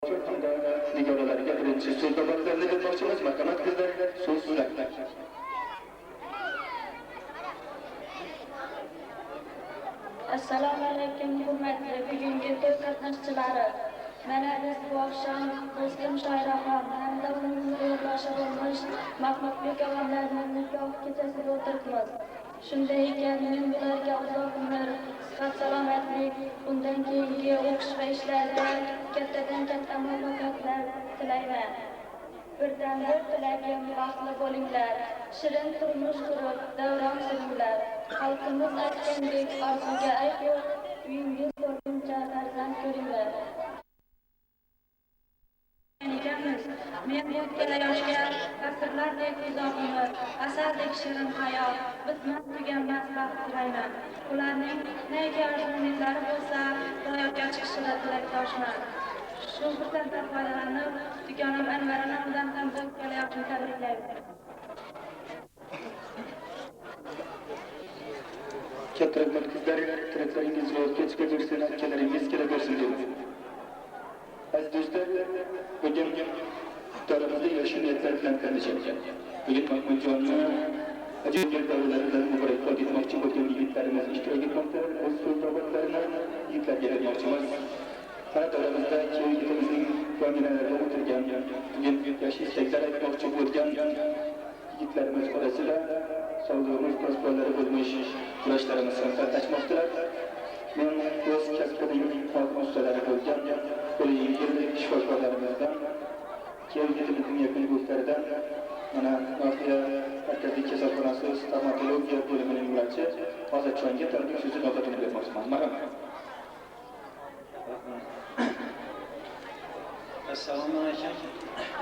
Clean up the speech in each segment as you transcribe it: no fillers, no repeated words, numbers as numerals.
Nigoralarga birinchi so'z navbatlarini bermoqchimiz. Marhamat qizlar, so'z sizlarda. Assalomu alaykum hurmatli bugungi to'y qatnashchilari. Mana biz bu oqshom do'stim Shoiraxon hamda uning yo'ldoshi bo'lmish Mahmudbek og'amlarning nikoh kechasida o'tiribmiz. Shunday ekan men bularga uzoq umr, sihat salomatlik, bundan keyingi o'qish va ishlarda kattadan katta muvaffaqiyatlar tilayman. Birdan bir tilagim baxtli bo'linglar, shirin turmush qurib davron suringlar. Xalqimiz aytgandek orzuga ayb yo'q, uyingiz to'rtincha farzand ko'ringlar. Men bu ikkala yoshga asrlardek uzoq umr, asardek shirin hayot, bitmas tuganmas baxt tilayman. Ularning nega arzu-umidlari bo'lsa, ro'yobga chiqishida tilakdoshman. Shu fursatdan foydalanib, dugonom Anvar onamdan ham bu ikkala yoshni tabriklayman. Katta rahmat qizlar, tilaklaringiz ro'yobga chiqaversin, akalaringiz kelaversin deymiz. Aziz do'stlar, bugun iftorimizda yoshi niyatlar bilan tanishamiz. Bugun Mahmudjonni ajoyib davrlardan muborakbod etmoqchi bo'lgan yigitlarimiz ishtirok etmoqda. O'z so'z navbatlarini yigitlarga bermoqchimiz. Mana davramizda yigitimizning familiyalarida o'tirgan, bugun yoshi istaklar aytmoqchi bo'lgan yigitlarimiz orasida sog'lig'imiz posbonlari bo'lmish kurashlarimiz ham qatnashmoqdalar. Men o'z kasbining ustalari bo'lgan yengil shifokorlarimizdan, yigitimizning yaqin do'stlaridan, mana Nofiya markaziy kasalxonasi stomatologiya bo'limining vrachi Ozodjonga tabrik so'zi navbatini bermoqchiman. Marhamat. Assalomu alaykum.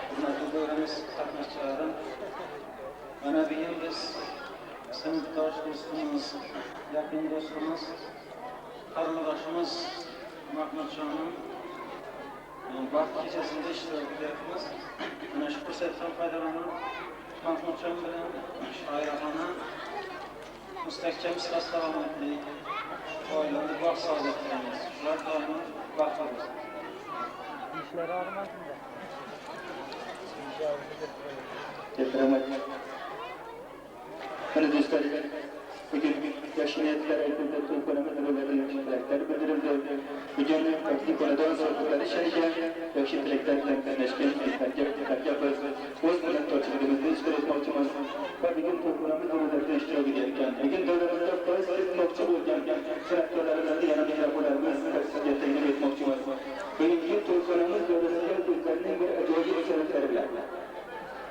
Hurmatli do'stlarimiz, qatnashchilarim. Mana bugun biz sinfdosh do'stimiz, yaqin do'stimiz, qarindoshimiz Mahmudjonning baxt kechasida ishtirok etyapmiz. Mana shu fursatdan foydalanib Mahmudjon bilan Shoiraxonni mustahkam sihat salomatlik, oilani baxt saodat tilaymiz. Ular doimo baxtli bo'lsin. İşleri olmasın da. Mana do'stlar, bugun yoshi niyatlar aytildi, to'yxonamiz ro'yobida yoshi tilaklar bildirildi. Bugun taklifxonadan so'zlari shariga yoshi tilaklar bilan qatnashgan yigitlarga biz o'z minnatdorchiligimizni izhor etmoqchimiz va bugun to'yxonamiz ro'yobida ishtirok etayotgan, bugun davramizda foiz etmoqchi bo'lgan san'atkorlarimizni yana mehmonlarimiz sizga taqdim etmoqchimiz. Bugungi to'yxonamiz ro'yobida o'zlarining bir ajoyib san'atlari bilan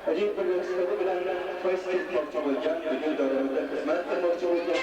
ajoyib bir sifati bilan foiz etmoqchi bo'lgan, bugun davramizda xizmat qilmoqchi bo'lgan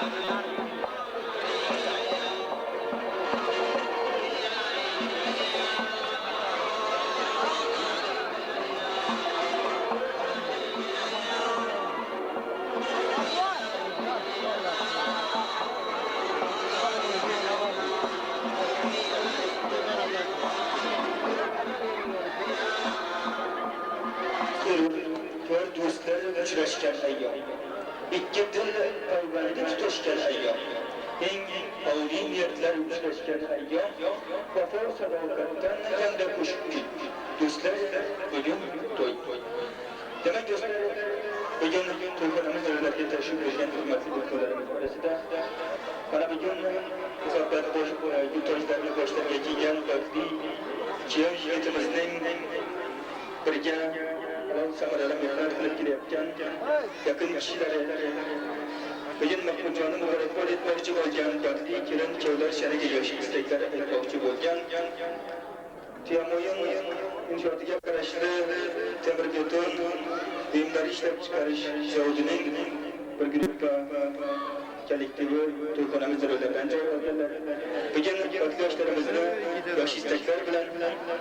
Kör do'stlar uchrashgan ayyom, ikki dil avvalida tutashgan ayyom, eng oliy niyatlar uchrashgan ayyom, vafo sadoqatdan kanda qo'shib do'stlar bugun to'y. Demak do'stlar, bugun to'yxonamiz joylarga tashrif buyurgan hurmatli do'stlarimiz orasida mana bugun muhabbat to'ylarni boshlariga kiygan baxtli kuyov yigitimizning birga samarali mehnat qilib kelayotgan yaqin kishilari bugun Mahmudjonni muborakbod etmoqchi bo'lgan baxtli kelin kuyovlar shaniga yosh istaklari aytmoqchi bo'lgan Tiamoyin inshootiga qarashli temir beton buyumlar ishlab chiqarish zavodining bir guruh kolektivi to'yxonamiz joylaridan joy olganlar. Bugun yoshlarimizni yosh istaklar bilan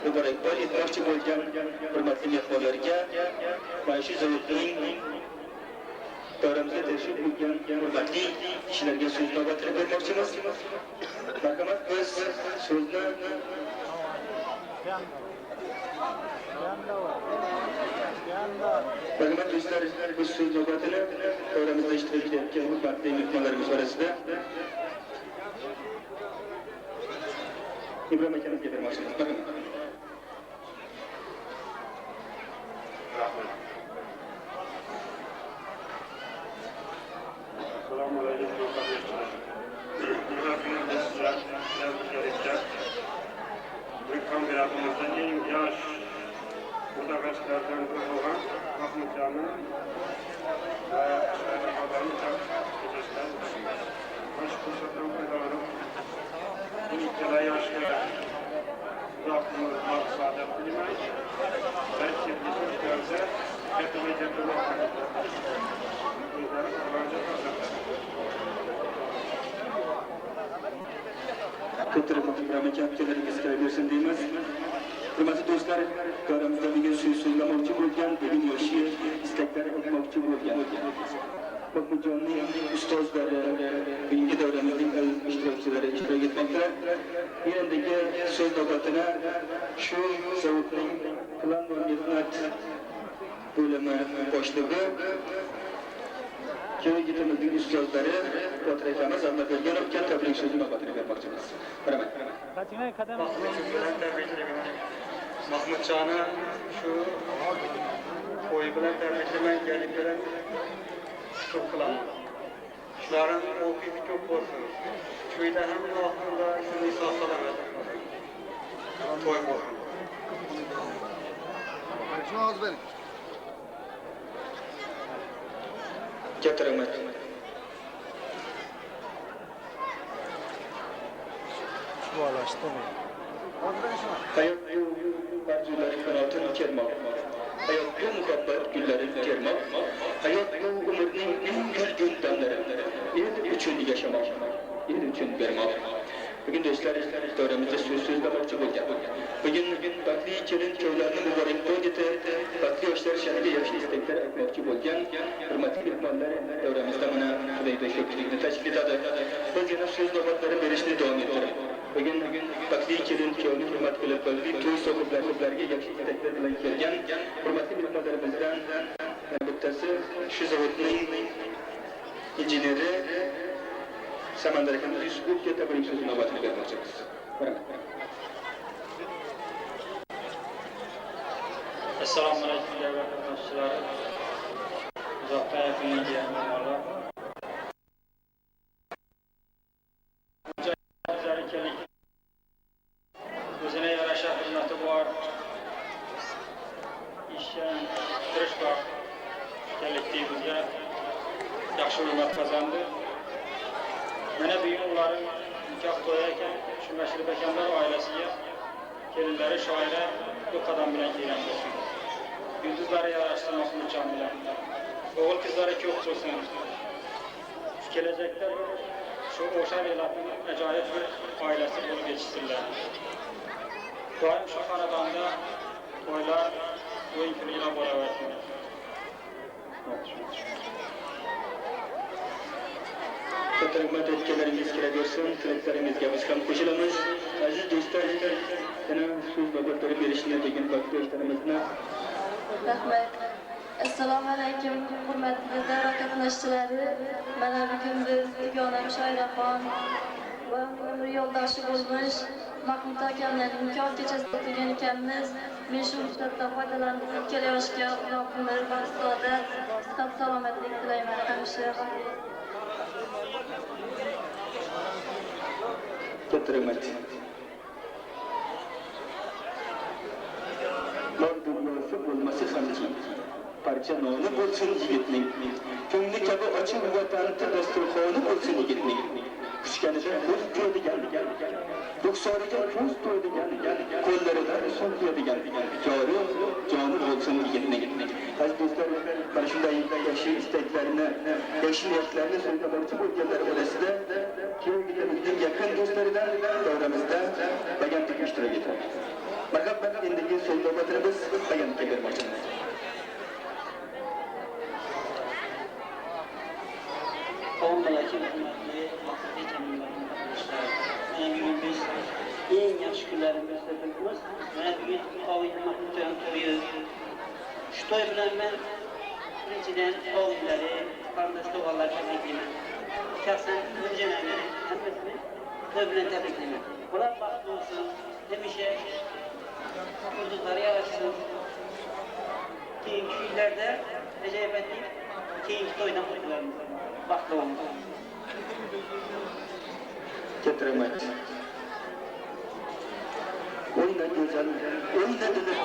muborakbod etmoqchi bo'lgan hurmatli mehmonlarga mana shu zavodning davramizga tashrif buyurgan hurmatli kishilarga so'z navbatini bermoqchimiz. Marhamat, biz so'zni Marhamat do'stlar, biz so'z navbatini davramizda ishtirok etayotgan hurmatli mehmonlarimiz orasida Ibrohim akamizga bermoqchimiz. Assalomu alaykum qardoshlar. Bu kombinatimizdan eng yosh mutaxassislardan biri bo'lgan Mahmudjonni va Shayxonlarni tabriklashlar. Mana shu fursatdan foydalanib, bu ikkala yoshga uzoq umr maqsadi tilayman. Balki bizlarda katta Ko'pchilik muhokamachilarimiz kelaversin deymiz. Hurmatli do'stlar, davramizda bugun so'zlamoqchi bo'lgan, bugun yoshi istaklar aytmoqchi bo'lgan Mahmudjonning ustozlari, bugungi davramizning ishtirokchilari ishtirok etmoqda. Endigi so'z navbatini shu zavodning plan va mehnat bo'limi boshlig'i Köygitimizning ustozlari Botir akamiz Abdulla Berganovga tabrik so'zi navbatini bermoqchimiz. Rahmat. Mahmudjonni shu qo'y bilan tabriklagan bilan shukur qilaman. Shularning o'qiydi ko'p bo'lsin. To'yda ham oxirida shuni hisob qilaman. To'y bo'lsin. Oz bering. Katta rahmat. Shuvolashdimi? Hayot bu arzular qanotini kermoq. Hayot bu muhabbat gullarini termoq. Hayot bu umrning eng gulgun damlari. El uchun yashamoq, el uchun bermoq. Bugun do'stlar, davramizda so'zlamoqchi bo'lgan. Bugun baxtli kelin kuyovlarni muborakbod etib, baxtli yoshlar shaniga yosh istaklar aytmoqchi bo'lgan hurmatli mehmonlar davramizda mana Xudoga shukrlikni tashkil etadi. Biz yana so'z navbatlari berishni davom ettiramiz. Bugun baxtli kelin kuyovni hurmat qilib, baxtli to'y sohiblariga yosh istaklar bilan kelgan hurmatli mehmonlarimizdan bittasi shu zavodning injeneri Samandar akamiz Yusufga tabrik so'zi navbatini bermoqchimiz. Assalomu alaykum davlat qatnashchilari. Uzoqdan yaqinga mehmonlar. O'zine yarasha xizmati bor. Ishdan tirish bor. Kollektivimizga yaxshi hurmat qozondi. Mana bugun ularning nikoh to'yi ekan, shu Mashrib akamlar oilasiga kelinlari shoira bu qadam bilan kelgan bo'lsin. Yulduzlari yarashsin Mahmudjon bilan. O'g'il qizlari ko'p bo'lsin. gelecekte şu Oşar Elat'ın acayip bir ailesi bulup geçiştirler. Daim şu haradanda toylar oyun külüyle berabersinler. Çok rahmet etkileriniz kelaversin, tileklerimizge biz ham qo'shilamiz. Aziz do'stlar, yana so'z navbatlari berishni degan vaqtdoshlarimizni Rahmat. Assalomu alaykum, hurmatli davra qatnashchilari. Mana bugun biz dugonam Shoiraxon va umr yo'ldoshi bo'lmish Mahmud akamning nikoh kechasida o'tgan ekanmiz. Men shu fursatdan foydalanib kelayotishga Alloh umr va saodat, sihat salomatlik tilayman hamisha. katta rahmat. Bor dunyosi bo'lmasa ham parcha noni bo'lsin yigitning. Ko'ngli kabi ochiq vatanida dasturxoni bo'lsin yigitning. Kuchganidan ko'z ko'radigan, ruxsoriga ko'z to'ydigan, qo'llaridan suv quyadigan, joni bo'lsin yigitning. Aziz do'stlar, mana shunday yashiy istaklarini, yashiy niyatlarini so'zlamoqchi bo'lganlar orasida kuyovimizning yaqin do'stlaridan davramizda bagantik ishtirok etadi. Marhamat, endigi so'z navbatini biz bagantikka bermoqchimiz. Bugün biz en yaxshi kunlarimizda turibmiz. Mana bugun Ovin Mahmudjon to'yi. Shu to'y bilan men birinchidan ovinlari, qarindosh tog'alarga tabriklayman. Shaxsan o'zimni hammasini to'y bilan tabriklayman. Ular baxtli bo'lsin, hamisha huzurlari yarashsin. Keyingi kunlarda ajoyibotli keyingi to'ydan qutulamiz. Baxtli bo'lin. Katta rahmat. O'yna go'zal, o'yna dilim.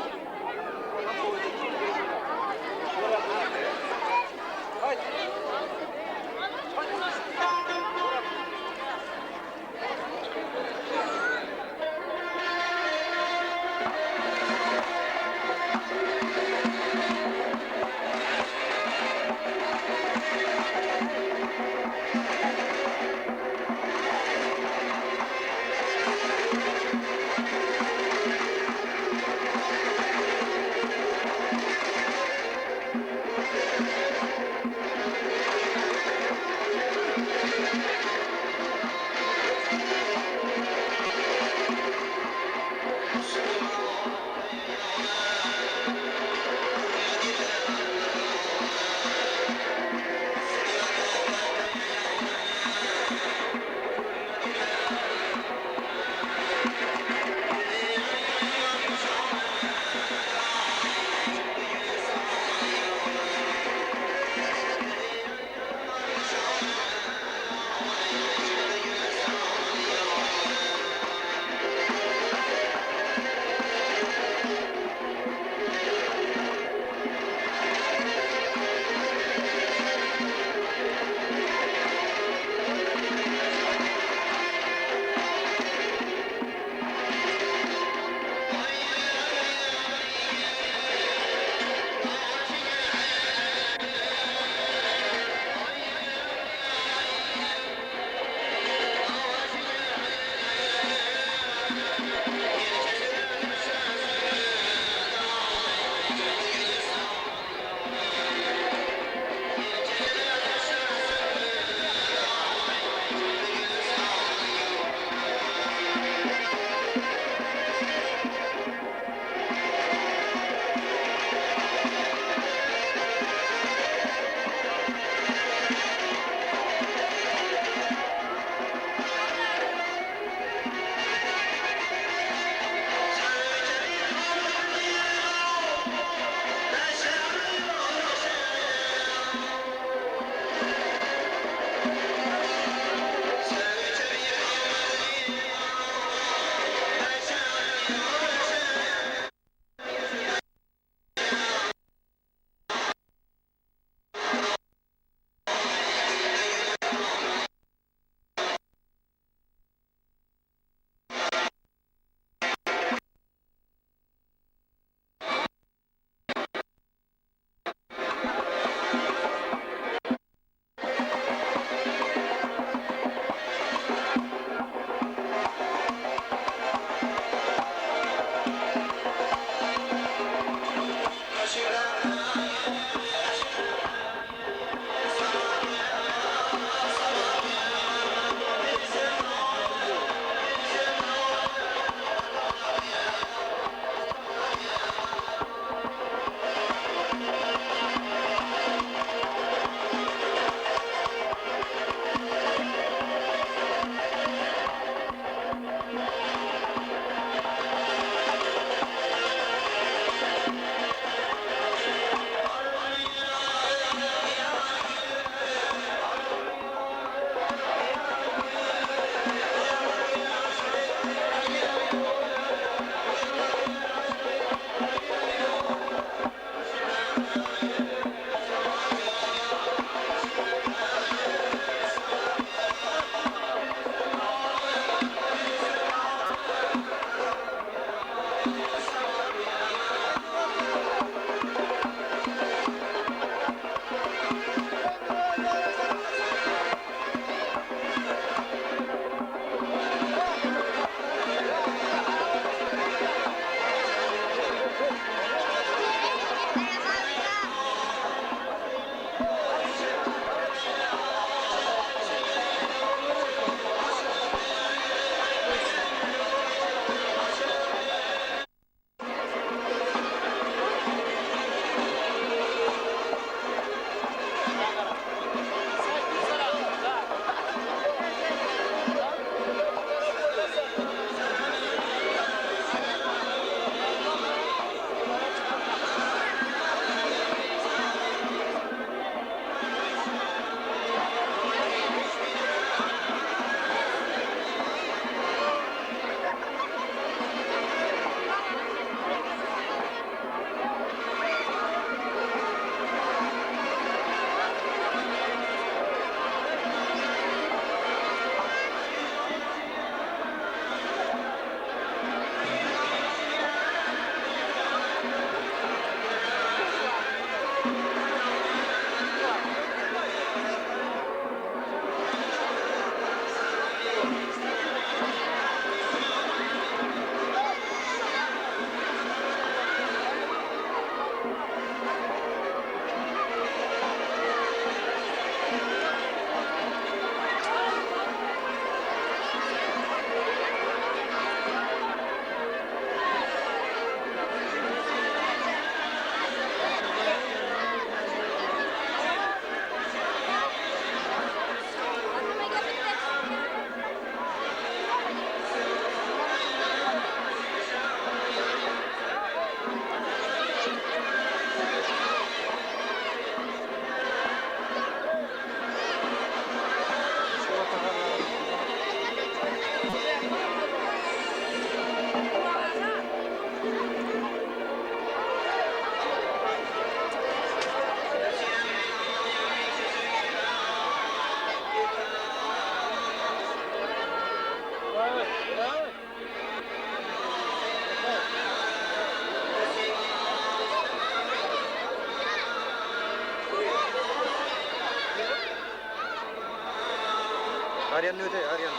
Aryan'ın öte, Aryan'ın.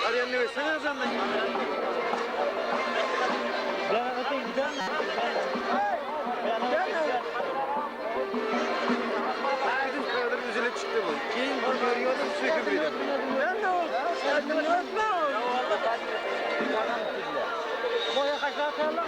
Aryan'ın öte, sen ne zaman? Bizim kadar üzüle çıktı bu. Keyin görüyordum söküp birden. Ben de o. Sen de ötme o. Ya valla ben de. Boya kaçar falan.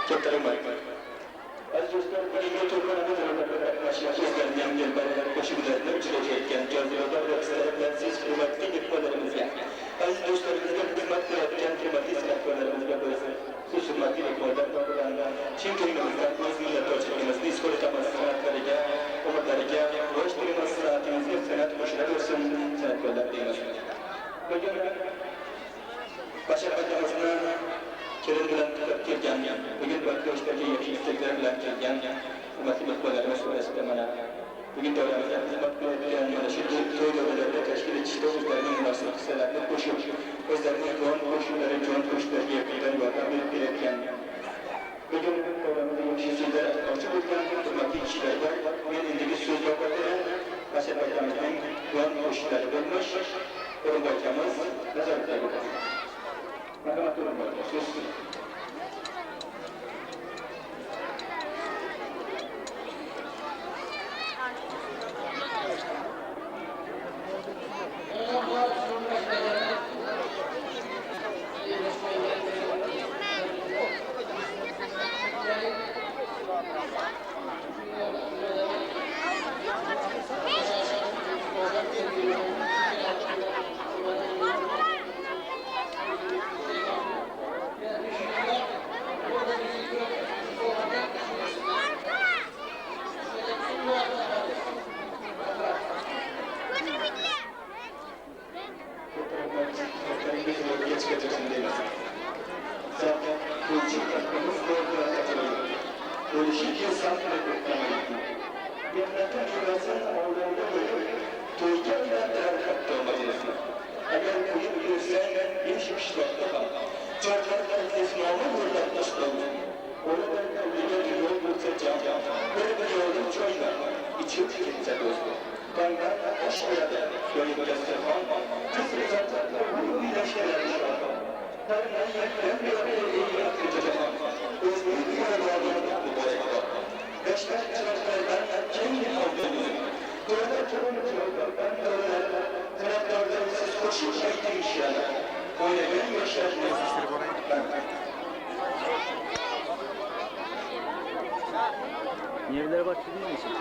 Çok tarım var. Az dostlar, bugün Türkmen'e başlayan gelmeler koşullarını uçuracağken cazibeler ve sebeplersiz kıymetli gitmelerimizle aziz dostlarımızla hizmet ederken kıymetli silahlarımızla böyle susurmaklı hikmetler kapılarından Çin köyümüzden öz millet ölçekimizde iskoletaması sanatlarıyla umutlarıyla ulaştırılması sıhhatimizde sanat koşular olsun sanat yollar deyimiz. Bugün başarılarımızla Kerim bilen kelgan, bugün bakışlarga yaxshi istaklar bilan kelgan hurmatli mehmonlarimiz orasida mana bugun davramizda xizmat qilayotgan mana shu to'y da'volarida tashkil etishda o'zlarining munosib hissalarini qo'shib, o'zlarining jon qo'shinlari, jon qo'shinlariga yordam berib kelayotgan bugun davramizda yaxshi so'zlar aytmoqchi bo'lgan hurmatli kishilar bor. Men endigi so'z navbatida Asad akamizning jon qo'shinlari bo'lmish O'rinboy akamiz nazoratga o'tadi. Rahmat O'rinboy, so'z Yerlere bak biliyor musun?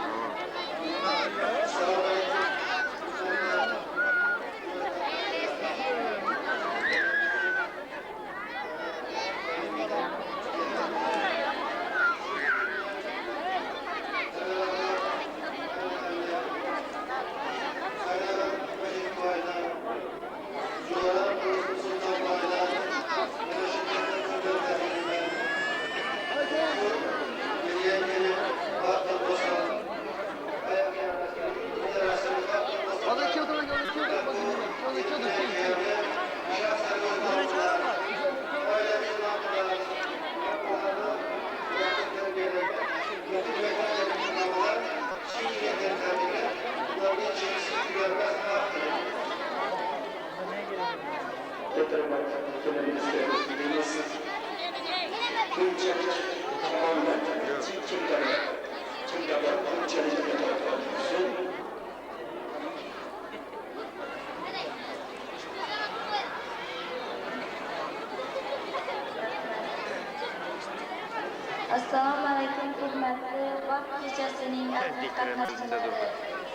Assalomu alaykum hurmatli vaqt kechasining aziz qatnashchilari.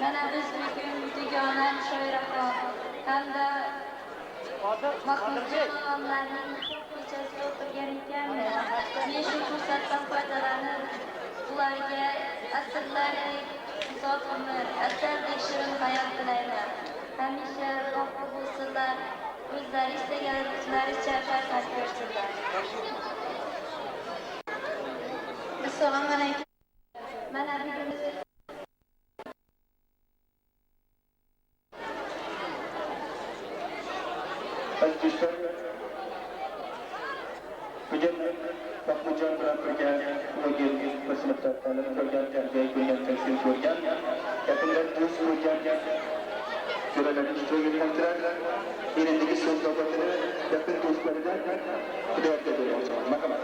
Mana biz bugun Dugona Shoiraxon hamda Mahmudjon og'amlarning ko'chasida o'tirgan ekanmi? Men shu fursatdan foydalanib, ularga asrlardek uzoq umr, asardek shirin hayot tilayman. Hamisha baxtli bo'lsinlar, o'zlari istaganlaricha farzand ko'rsinlar. Assalomu alaykum. Mana bugun aziz do'stlar, bugun Mahmudjon bilan birga bir sinfda ta'lim ko'rgan, tarbiya ko'rgan, tahsil ko'rgan, yaqindan do'st ko'rgan jo'ralarni ishtirok etmoqchilar. Endigi so'z navbatini yaqin do'stlaridan hidoyatga bermoqchiman. Marhamat.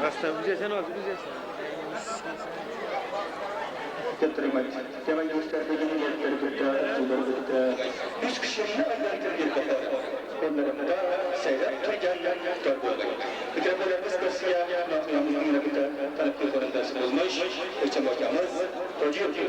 Rasta üzersen olsun üzersen. Terima kasih. Demak do'stlar, bugungi tadbirda ularga 3 kishini aylantirgan onlarga sayrab turgan muxtor bo'ldi. Mikrofonlarimiz Rossiya nomini talab qilgan bo'lmish, o'lcham akamiz Tojiyevga